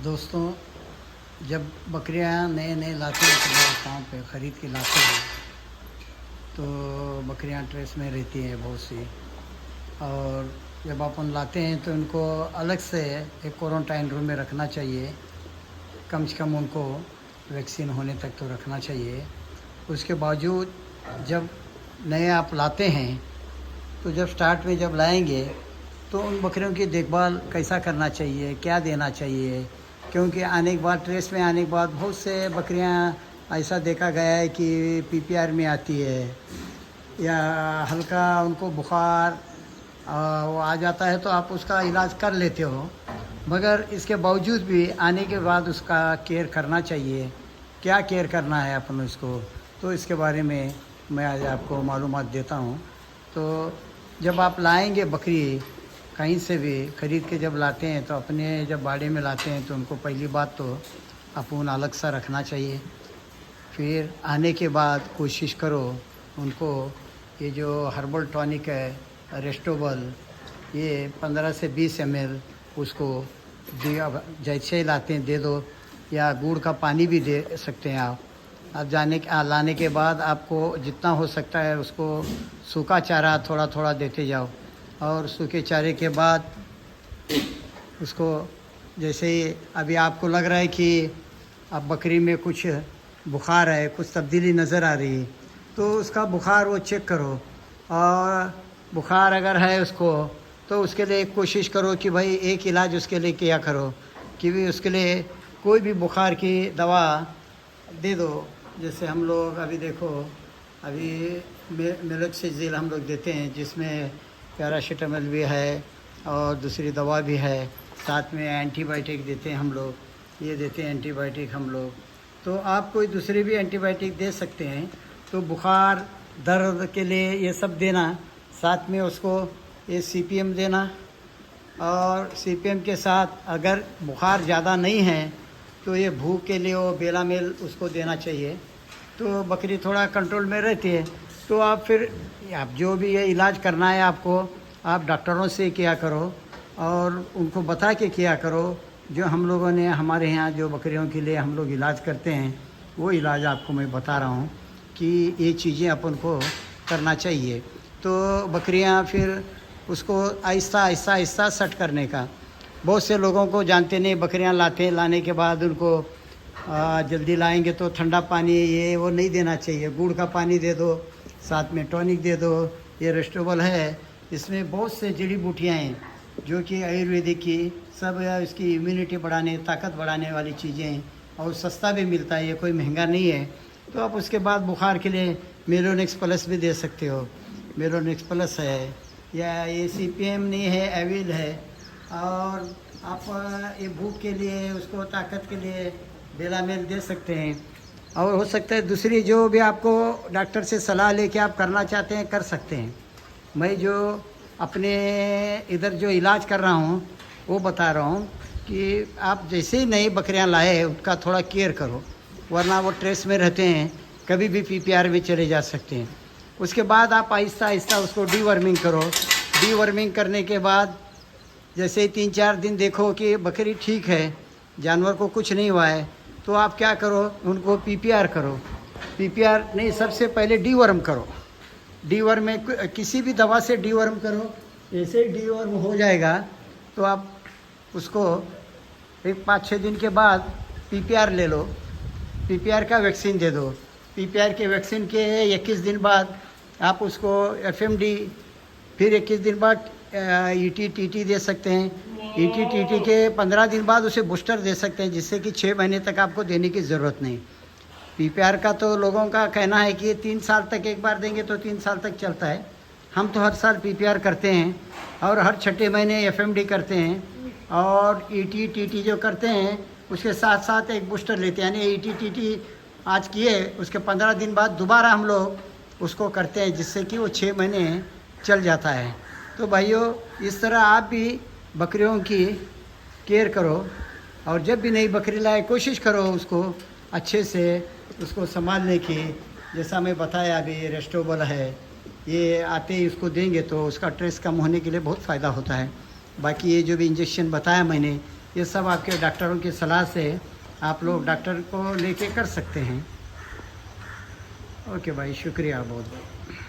दोस्तों, जब बकरियां नए नए लाते हैं तो गाँव पे ख़रीद के लाते हैं तो बकरियां ट्रेस में रहती हैं बहुत सी। और जब अपन लाते हैं तो इनको अलग से एक क्वारंटाइन रूम में रखना चाहिए। कम से कम उनको वैक्सीन होने तक तो रखना चाहिए। उसके बावजूद जब नए आप लाते हैं तो जब स्टार्ट में जब लाएंगे तो उन बकरियों की देखभाल कैसा करना चाहिए, क्या देना चाहिए, क्योंकि आने के बाद ट्रेस में आने के बाद बहुत से बकरियां ऐसा देखा गया है कि पीपीआर में आती है या हल्का उनको बुखार वो आ जाता है तो आप उसका इलाज कर लेते हो, मगर इसके बावजूद भी आने के बाद उसका केयर करना चाहिए। क्या केयर करना है अपन उसको, तो इसके बारे में मैं आज आपको मालूमात देता हूँ। तो जब आप लाएंगे बकरी कहीं से भी ख़रीद के जब लाते हैं तो अपने जब बाड़े में लाते हैं तो उनको पहली बात तो अपन अलग सा रखना चाहिए। फिर आने के बाद कोशिश करो उनको ये जो हर्बल टॉनिक है रेस्टोबल, ये 15 से 20 ml उसको दिया जैसे ही लाते हैं दे दो, या गुड़ का पानी भी दे सकते हैं आप लाने के बाद आपको जितना हो सकता है उसको सूखा चारा थोड़ा थोड़ा देते जाओ। और सूखे चारे के बाद उसको जैसे ही अभी आपको लग रहा है कि अब बकरी में कुछ बुखार है, कुछ तब्दीली नज़र आ रही है, तो उसका बुखार वो चेक करो। और बुखार अगर है उसको तो उसके लिए कोशिश करो कि भाई एक इलाज उसके लिए किया करो कि भी उसके लिए कोई भी बुखार की दवा दे दो। जैसे हम लोग अभी देखो अभी मेलोक्सिजिल हम लोग देते हैं, जिसमें पैरासीटामोल भी है और दूसरी दवा भी है, साथ में एंटीबायोटिक देते हैं हम लोग, ये देते हैं एंटीबायोटिक हम लोग। तो आप कोई दूसरी भी एंटीबायोटिक दे सकते हैं। तो बुखार दर्द के लिए ये सब देना, साथ में उसको ये सीपीएम देना। और सीपीएम के साथ अगर बुखार ज़्यादा नहीं है तो ये भूख के लिए वो बेलामेल उसको देना चाहिए, तो बकरी थोड़ा कंट्रोल में रहती है। तो आप फिर आप जो भी ये इलाज करना है आपको, आप डॉक्टरों से किया करो और उनको बता के किया करो। जो हम लोगों ने हमारे यहाँ जो बकरियों के लिए हम लोग इलाज करते हैं वो इलाज आपको मैं बता रहा हूँ कि ये चीज़ें अपन को करना चाहिए। तो बकरियाँ फिर उसको आहिस्ता आहिस्ता आहिस्ता सेट करने का, बहुत से लोगों को जानते नहीं, बकरियां लाते हैं, लाने के बाद उनको जल्दी लाएंगे तो ठंडा पानी ये वो नहीं देना चाहिए, गुड़ का पानी दे दो, साथ में टॉनिक दे दो। ये रेस्टोबल है, इसमें बहुत से जड़ी बूटियाँ हैं जो कि आयुर्वेदिक की सब इसकी इम्यूनिटी बढ़ाने, ताकत बढ़ाने वाली चीज़ें हैं और सस्ता भी मिलता है, ये कोई महंगा नहीं है। तो आप उसके बाद बुखार के लिए मेलोनेक्स प्लस भी दे सकते हो, मेलोनेक्स प्लस है, या ये सीपीएम नहीं है, एविल है। और आप ये भूख के लिए उसको ताकत के लिए बेलामेल दे सकते हैं। और हो सकता है दूसरी जो भी आपको डॉक्टर से सलाह लेके आप करना चाहते हैं कर सकते हैं। मैं जो अपने इधर जो इलाज कर रहा हूँ वो बता रहा हूँ कि आप जैसे ही नई बकरियाँ लाए उनका थोड़ा केयर करो, वरना वो ट्रेस में रहते हैं, कभी भी पीपीआर में चले जा सकते हैं। उसके बाद आप आहिस्ता आहिस्ता उसको डीवर्मिंग करो। डीवर्मिंग करने के बाद जैसे ही 3-4 दिन देखो कि बकरी ठीक है, जानवर को कुछ नहीं हुआ है, तो आप क्या करो, उनको पीपीआर करो। पीपीआर नहीं, सबसे पहले डीवर्म करो। डीवर्म में किसी भी दवा से डीवर्म करो, ऐसे ही डीवर्म हो जाएगा तो आप उसको एक 5-6 दिन के बाद पीपीआर ले लो, पीपीआर का वैक्सीन दे दो। पीपीआर के वैक्सीन के 21 दिन बाद आप उसको एफएमडी, फिर 21 दिन बाद ईटीटीटी दे सकते हैं। ईटीटीटी के 15 दिन बाद उसे बूस्टर दे सकते हैं, जिससे कि 6 महीने तक आपको देने की ज़रूरत नहीं। पीपीआर का तो लोगों का कहना है कि 3 साल तक एक बार देंगे तो 3 साल तक चलता है। हम तो हर साल पीपीआर करते हैं और हर 6ठे महीने एफएमडी करते हैं। और ईटीटीटी जो करते हैं उसके साथ साथ एक बूस्टर लेते हैं, यानी ईटीटीटी आज किए उसके 15 दिन बाद दोबारा हम लोग उसको करते हैं, जिससे कि वो 6 महीने चल जाता है। तो भाइयों, इस तरह आप भी बकरियों की केयर करो और जब भी नई बकरी लाए कोशिश करो उसको अच्छे से उसको संभालने की। जैसा मैं बताया अभी ये रेस्टोबल है, ये आते ही उसको देंगे तो उसका स्ट्रेस कम होने के लिए बहुत फ़ायदा होता है। बाकी ये जो भी इंजेक्शन बताया मैंने ये सब आपके डॉक्टरों की सलाह से आप लोग डॉक्टर को लेके कर सकते हैं। ओके भाई, शुक्रिया बहुत बहुत।